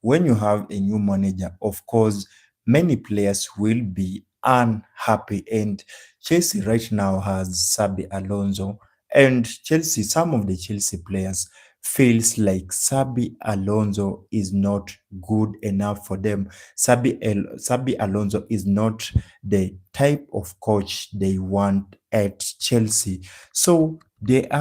when you have a new manager, of course, many players will be unhappy. And Chelsea right now has Xabi Alonso, and Chelsea, some of the Chelsea players feels like Xabi Alonso is not good enough for them. Xabi Alonso is not the type of coach they want at Chelsea. So there is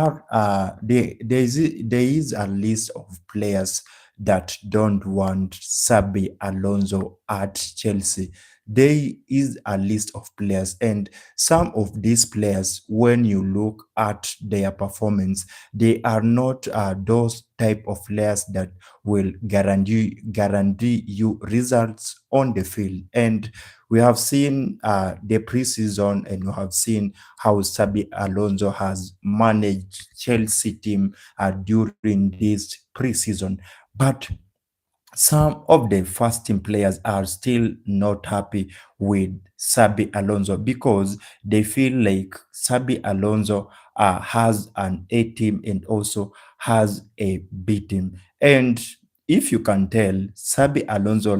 a list of players that don't want Xabi Alonso at Chelsea. There is a list of players, and some of these players, when you look at their performance, they are not those type of players that will guarantee you results on the field. And we have seen the preseason, and we have seen how Xabi Alonso has managed Chelsea team during this preseason. But some of the first team players are still not happy with Xabi Alonso because they feel like Xabi Alonso has an A team and also has a B team. And if you can tell, Xabi Alonso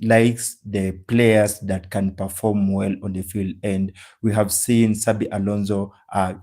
likes the players that can perform well on the field. And we have seen Xabi Alonso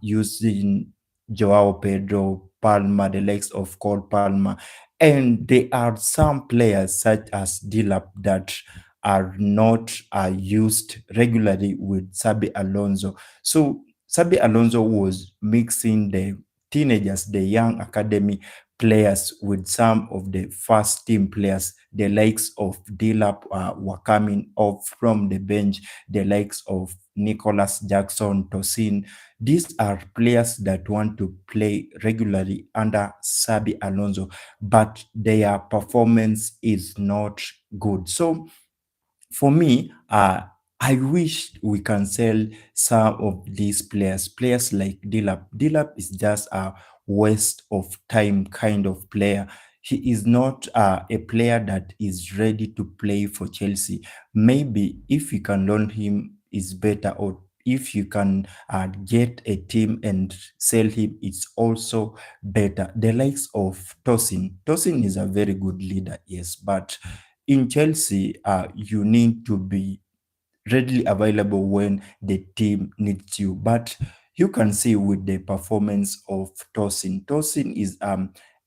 using Joao Pedro, Palma, the likes of Cole Palma. And there are some players such as Dilap that are not used regularly with Xabi Alonso. So Xabi Alonso was mixing the teenagers, the young academy players with some of the first team players. The likes of Dilap were coming off from the bench, the likes of Nicholas Jackson, Tosin. These are players that want to play regularly under Xabi Alonso, but their performance is not good. So for me, I wish we can sell some of these players like Dilap. Dilap is just a waste of time kind of player. He is not a player that is ready to play for Chelsea. Maybe if you can loan him, is better, or if you can get a team and sell him, it's also better. The likes of Tosin. Tosin is a very good leader, yes, but in Chelsea, you need to be readily available when the team needs you. But you can see with the performance of Tosin, Tosin is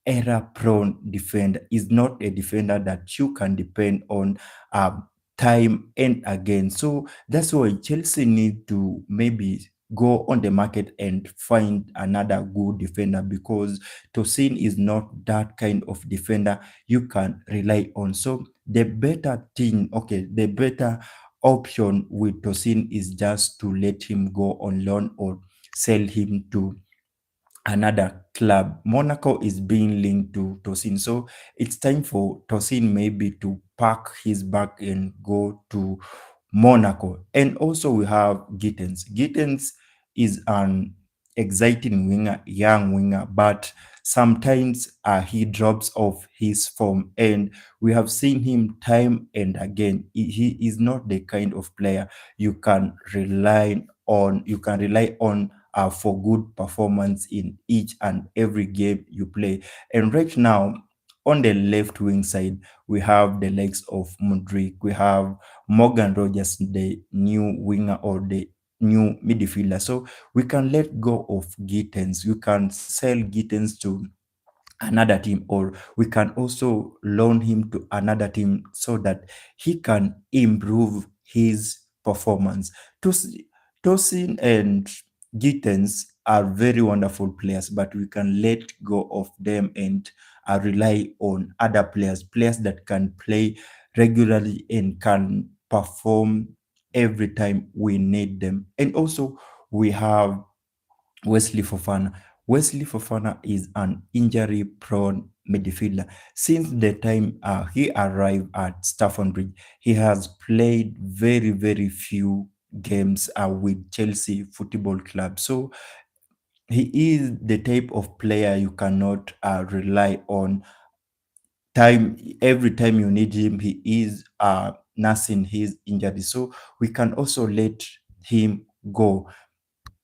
error-prone defender. Is not a defender that you can depend on time and again. So that's why Chelsea need to maybe go on the market and find another good defender, because Tosin is not that kind of defender you can rely on. So the better thing, okay, the better option with Tosin is just to let him go on loan or sell him to another club. Monaco is being linked to Tosin. So it's time for Tosin maybe to pack his bag and go to Monaco. And also we have Gittens. Gittens is an exciting winger, young winger, but sometimes he drops off his form. And we have seen him time and again. He is not the kind of player you can rely on. You can rely on for good performance in each and every game you play. And right now, on the left wing side, we have the likes of Modric, we have Morgan Rogers, the new winger or the new midfielder. So we can let go of Gittens. We can sell Gittens to another team, or we can also loan him to another team so that he can improve his performance. Tos- Tosin and Gittens are very wonderful players, but we can let go of them and rely on other players that can play regularly and can perform every time we need them. And also we have Wesley Fofana. Wesley Fofana is an injury-prone midfielder. Since the time he arrived at Stamford Bridge, he has played very, very few games with Chelsea Football Club. So he is the type of player you cannot rely on time. Every time you need him, he is nursing his injury. So we can also let him go.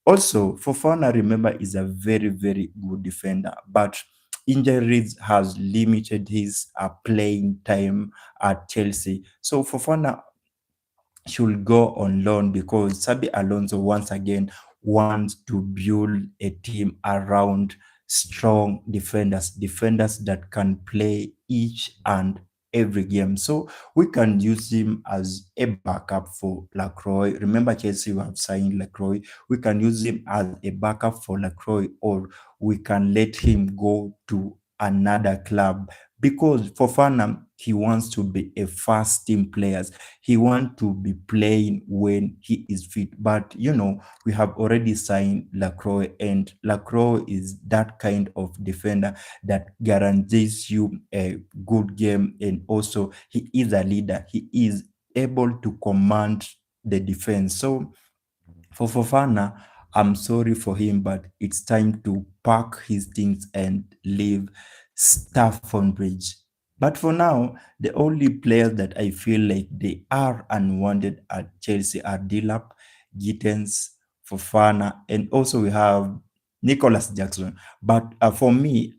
Also, Fofana, remember, is a very, very good defender. But injuries has limited his playing time at Chelsea. So Fofana should go on loan because Xabi Alonso once again wants to build a team around strong defenders that can play each and every game. So we can use him as a backup for Lacroix. Remember, Chelsea have signed Lacroix. We can use him as a backup for Lacroix, or we can let him go to another club because Fofana he wants to be a fast team player. He wants to be playing when he is fit. But we have already signed Lacroix, and Lacroix is that kind of defender that guarantees you a good game, and also he is a leader. He is able to command the defense. So for Fofana, I'm sorry for him, but it's time to pack his things and leave Stafford Bridge. But for now, the only players that I feel like they are unwanted at Chelsea are Dilap, Gittens, Fofana, and also we have Nicholas Jackson. But for me,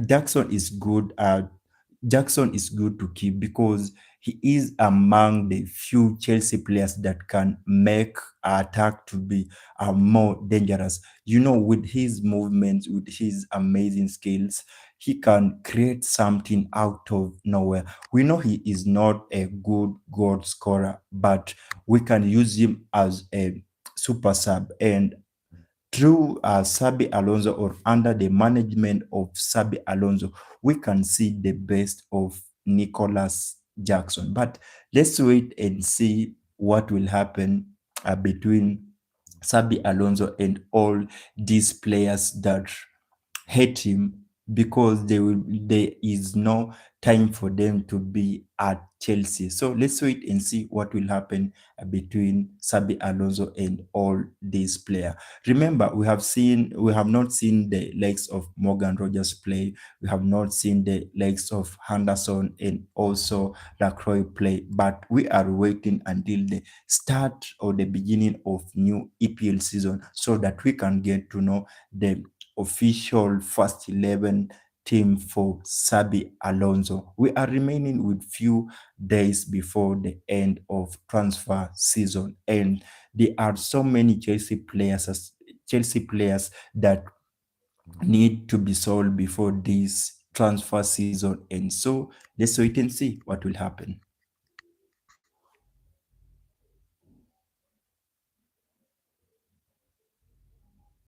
Jackson is good. Jackson is good to keep because he is among the few Chelsea players that can make attack to be more dangerous. With his movements, with his amazing skills, he can create something out of nowhere. We know he is not a good goal scorer, but we can use him as a super sub. And through Xabi Alonso, or under the management of Xabi Alonso, we can see the best of Nicholas Jackson. But let's wait and see what will happen between Xabi Alonso and all these players that hate him, because there is no time for them to be at Chelsea. So let's wait and see what will happen between Xabi Alonso and all these players. Remember, we have not seen the legs of Morgan Rogers play. We have not seen the legs of Henderson and also Lacroix play. But we are waiting until the start or the beginning of new EPL season so that we can get to know the official first 11 team for Xabi Alonso. We are remaining with few days before the end of transfer season, and there are so many Chelsea players that need to be sold before this transfer season ends. So let's wait and see what will happen.